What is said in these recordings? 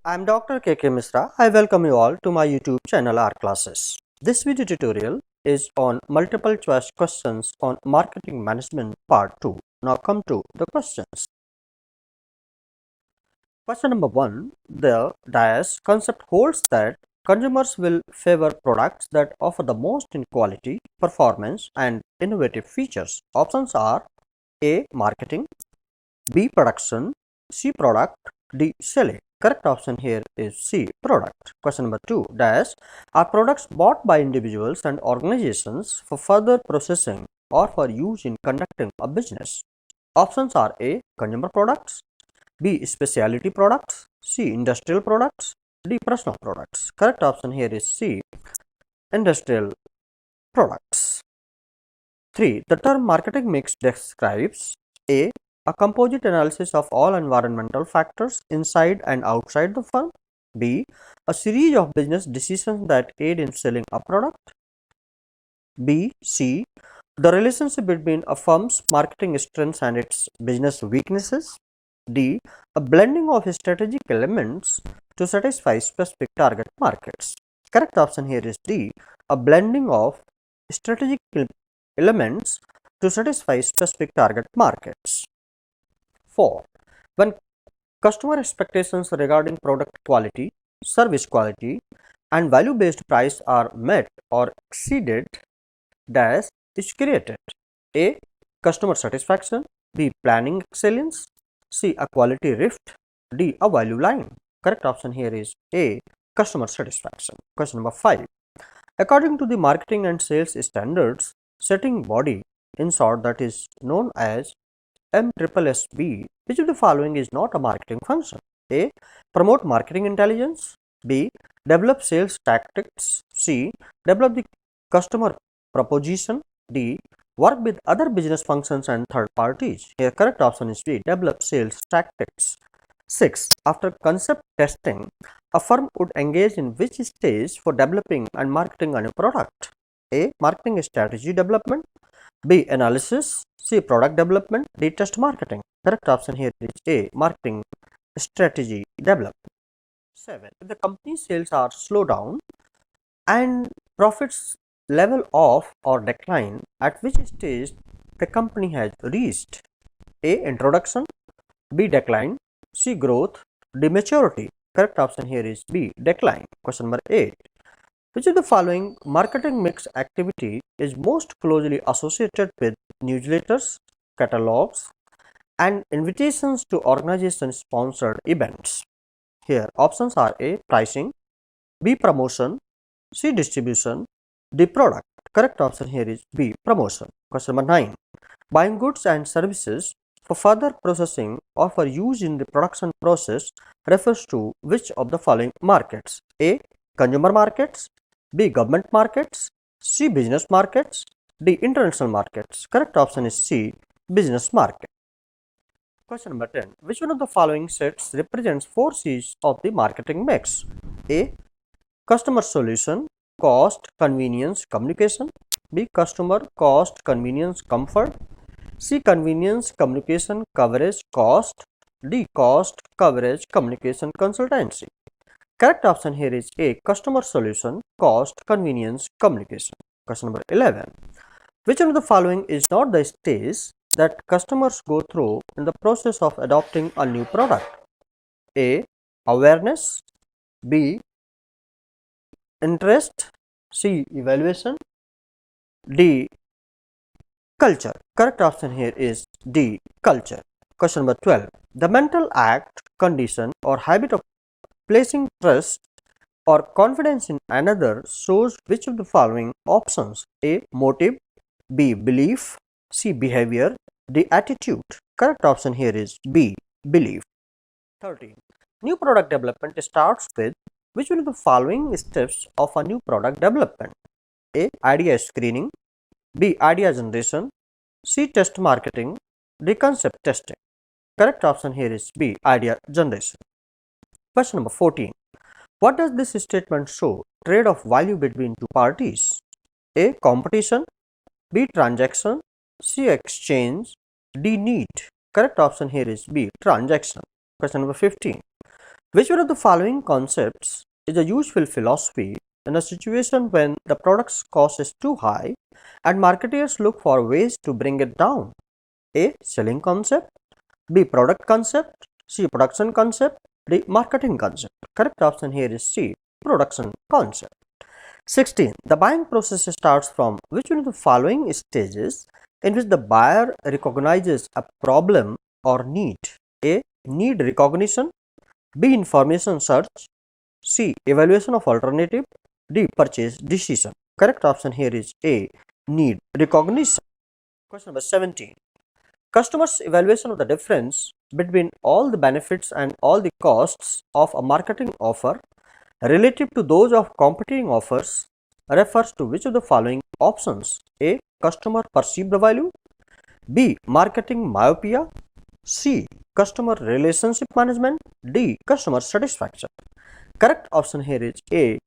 I am Dr. KK Misra. I welcome you all to my YouTube channel R Classes. This video tutorial is on multiple choice questions on marketing management part 2. Now come to the questions. Question number 1. The DIAS concept holds that consumers will favor products that offer the most in quality, performance and innovative features. Options are A. Marketing, B. Production, C. Product, D. Selling. Correct option here is C. Product. Question number 2 dash are products bought by individuals and organizations for further processing or for use in conducting a business. Options are A. Consumer products, B. Specialty products, C. Industrial products, D. Personal products. Correct option here is C. Industrial products. 3. The term marketing mix describes A composite analysis of all environmental factors inside and outside the firm. B. A series of business decisions that aid in selling a product. B. C. The relationship between a firm's marketing strengths and its business weaknesses. D. A blending of strategic elements to satisfy specific target markets. Correct option here is D. A blending of strategic elements to satisfy specific target markets. 4. When customer expectations regarding product quality, service quality, and value based price are met or exceeded, dash is created. A. Customer satisfaction, B. Planning excellence, C. A quality rift, D. A value line. Correct option here is A. Customer satisfaction. Question number 5. According to the marketing and sales standards setting body, in short, that is known as MSSB, which of the following is not a marketing function? A. Promote marketing intelligence, B. Develop sales tactics, C. Develop the customer proposition, D. Work with other business functions and third parties. Here correct option is B. Develop sales tactics. 6. After concept testing, a firm would engage in which stage for developing and marketing a new product? A. Marketing strategy development, B. Analysis, C. Product development, D. Test marketing. Correct option here is A. Marketing strategy development. 7. If the company's sales are slow down and profits level off or decline, at which stage the company has reached? A. Introduction, B. Decline, C. Growth, D. Maturity. Correct option here is B. Decline. Question number 8. Which of the following marketing mix activity is most closely associated with newsletters, catalogs, and invitations to organization sponsored events? Here options are A. Pricing, B. Promotion, C. Distribution, D. Product. Correct option here is B. Promotion. Question number 9. Buying goods and services for further processing or for use in the production process refers to which of the following markets? A. Consumer markets, B. Government markets, C. Business markets, D. International markets. Correct option is C. Business market. Question number 10. Which one of the following sets represents 4 C's of the marketing mix? A. Customer solution, cost, convenience, communication. B. Customer, cost, convenience, comfort. C. Convenience, communication, coverage, cost. D. Cost, coverage, communication, consultancy. Correct option here is A. Customer solution, cost, convenience, communication. Question number 11. Which one of the following is not the stage that customers go through in the process of adopting a new product? A. Awareness, B. Interest, C. Evaluation, D. Culture. Correct option here is D. Culture. Question number 12. The mental act, condition or habit of placing trust or confidence in another shows which of the following options? A. Motive, B. Belief, C. Behavior, D. Attitude. Correct option here is B. Belief. 13. New product development starts with which one of the following steps of a new product development? A. Idea screening, B. Idea generation, C. Test marketing, D. Concept testing. Correct option here is B. Idea generation. Question number 14. What does this statement show? Trade of value between two parties. A. Competition, B. Transaction, C. Exchange, D. Need. Correct option here is B. Transaction. Question number 15. Which one of the following concepts is a useful philosophy in a situation when the product's cost is too high and marketers look for ways to bring it down? A. Selling concept. B. Product concept. C. Production concept. D. Marketing concept. Correct option here is C. Production concept. 16. The buying process starts from which one of the following stages in which the buyer recognizes a problem or need? A. Need recognition. B. Information search. C. Evaluation of alternative. D. Purchase decision. Correct option here is A. Need recognition. Question number 17. Customers' evaluation of the difference between all the benefits and all the costs of a marketing offer relative to those of competing offers refers to which of the following options? A. Customer perceived value. B. Marketing myopia. C. Customer relationship management. D. Customer satisfaction. Correct option here is A.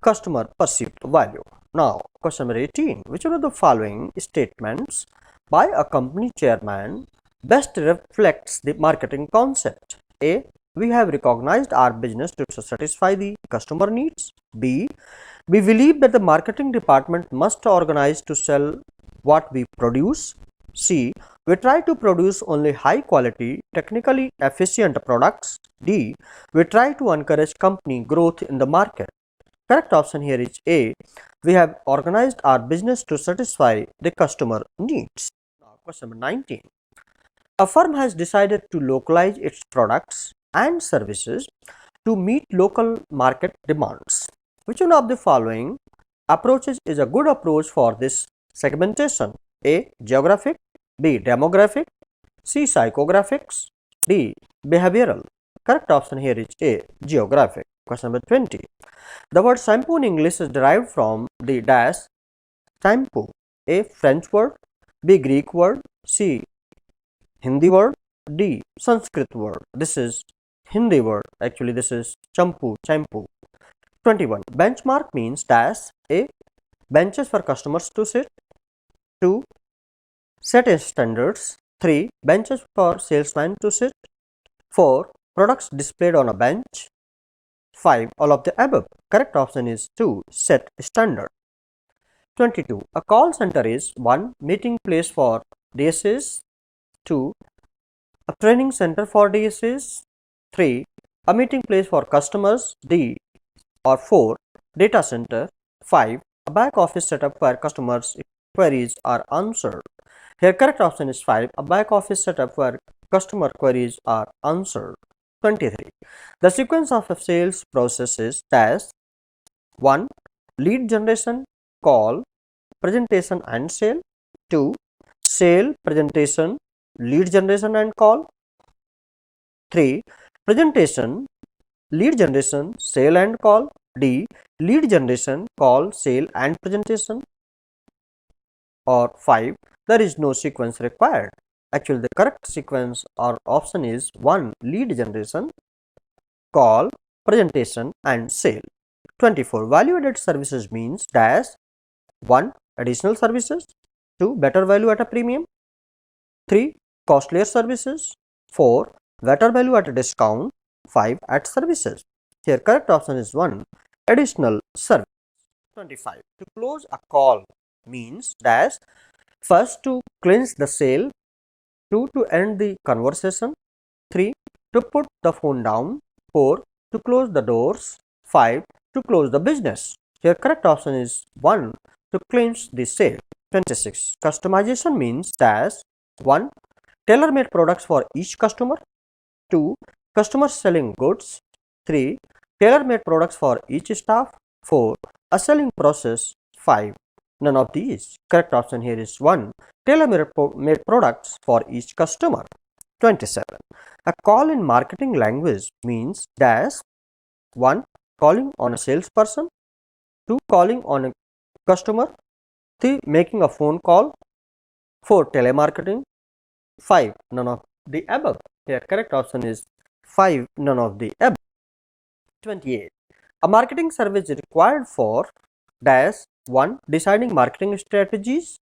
Customer perceived value. Now, question number 18. Which one of the following statements by a company chairman best reflects the marketing concept? A. We have recognized our business to satisfy the customer needs. B. We believe that the marketing department must organize to sell what we produce. C. We try to produce only high quality, technically efficient products. D. We try to encourage company growth in the market. Correct option here is A. We have organized our business to satisfy the customer needs. Now, question number 19. A firm has decided to localize its products and services to meet local market demands. Which one of the following approaches is a good approach for this segmentation? A. Geographic. B. Demographic. C. Psychographics. D. Behavioral. Correct option here is A. Geographic. Question number 20. The word shampoo in English is derived from the dash shampoo. A. French word. B. Greek word. C. Hindi word. D. Sanskrit word. This is Hindi word. Actually, this is shampoo. 21. Benchmark means dash. A. Benches for customers to sit. 2. Set standards. 3. Benches for salesmen to sit. 4. Products displayed on a bench. 5. All of the above. Correct option is 2. Set standard. 22. A call center is 1. Meeting place for DSAs. 2. A training center for DSAs. 3. A meeting place for customers. D. Or 4. Data center. 5. A back office setup where customers' queries are answered. Here correct option is 5. A back office setup where customer queries are answered. 23. The sequence of a sales process is dash 1. Lead generation, call, presentation and sale. 2. Sale, presentation, lead generation and call. 3. Presentation, lead generation, sale and call. D. Lead generation, call, sale and presentation. Or 5. There is no sequence required. Actually, the correct sequence or option is 1. Lead generation, call, presentation and sale. 24. Value added services means dash 1. Additional services. 2. Better value at a premium. 3. Costlier services. 4. Better value at a discount. 5. At services. Here correct option is 1. Additional service. 25. To close a call means dash first to clinch the sale. 2. To end the conversation. 3. To put the phone down. 4. To close the doors. 5. To close the business. Here correct option is 1. To clinch the sale. 26. Customization means dash 1. Tailor-made products for each customer. 2. Customers selling goods. 3. Tailor-made products for each staff. 4. A selling process. 5. None of these. Correct option here is 1. Tailor-made products for each customer. 27. A call in marketing language means dash 1. Calling on a salesperson. 2. Calling on a customer. 3. Making a phone call. 4. Telemarketing. 5. None of the above. Here correct option is 5. None of the above. 28. A marketing service is required for dash 1. Deciding marketing strategies.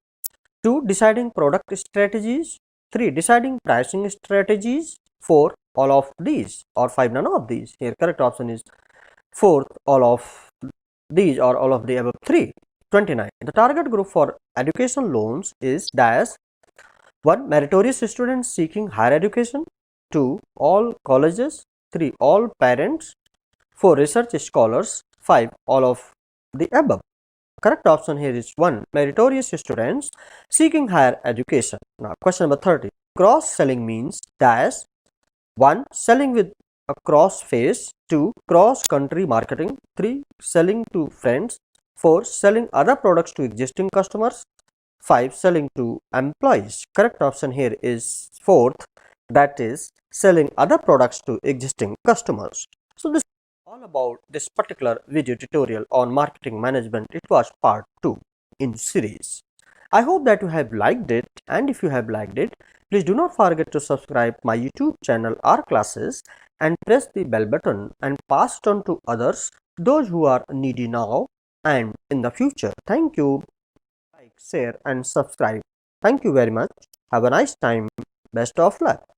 2. Deciding product strategies. 3. Deciding pricing strategies. 4 all of these or 5 none of these. Here correct option is fourth all of these or all of the above 3. 29. The target group for education loans is dash 1. Meritorious students seeking higher education. 2. All colleges. 3. All parents. 4. Research scholars. 5. All of the above. Correct option here is 1. Meritorious students seeking higher education. Now question number 30. Cross selling means dash 1. Selling with a cross face. 2. Cross country marketing. 3. Selling to friends. 4. Selling other products to existing customers. 5. Selling to employees. Correct option here is 4th, that is selling other products to existing customers. So this is all about this particular video tutorial on marketing management. It was part 2 in series. I hope that you have liked it, and if you have liked it, please do not forget to subscribe my YouTube channel R Classes and press the bell button and pass it on to others, those who are needy now and in the future. Thank you. Like, share and subscribe. Thank you very much. Have a nice time. Best of luck.